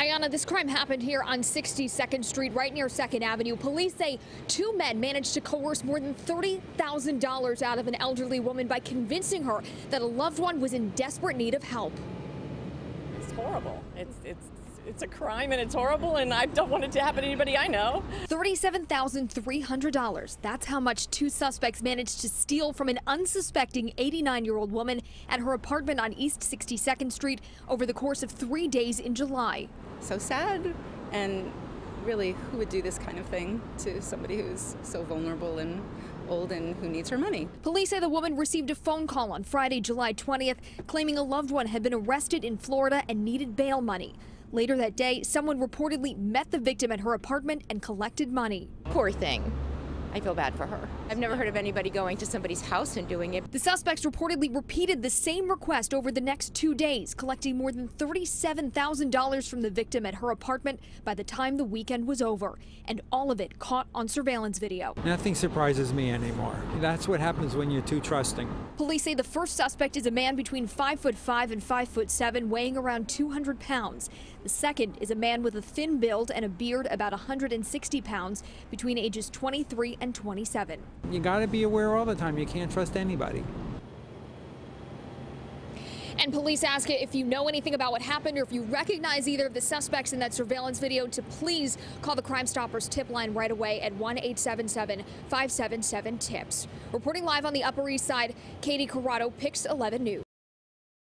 Ayana, this crime happened here on 62nd Street, right near 2nd Avenue. Police say two men managed to coerce more than $30,000 out of an elderly woman by convincing her that a loved one was in desperate need of help. It's horrible. It's a crime and it's horrible, and I don't want it to happen to anybody I know. $37,300. That's how much two suspects managed to steal from an unsuspecting 89-year-old woman at her apartment on East 62nd Street over the course of 3 days in July. So sad, and really, who would do this kind of thing to somebody who's so vulnerable and old and who needs her money? Police say the woman received a phone call on Friday, July 20th, claiming a loved one had been arrested in Florida and needed bail money. Later that day, someone reportedly met the victim at her apartment and collected money. Poor thing. I feel bad for her. I've never heard of anybody going to somebody's house and doing it. The suspects reportedly repeated the same request over the next 2 days, collecting more than $37,000 from the victim at her apartment by the time the weekend was over, and all of it caught on surveillance video. Nothing surprises me anymore. That's what happens when you're too trusting. Police say the first suspect is a man between 5'5" and 5'7", weighing around 200 pounds. The second is a man with a thin build and a beard, about 160 pounds, between ages 23 and 27. You got to be aware all the time. You can't trust anybody. And police ask if you know anything about what happened or if you recognize either of the suspects in that surveillance video to please call the Crime Stoppers tip line right away at 1-877-577-TIPS. Reporting live on the Upper East Side, Katie Corrado, Pix 11 News.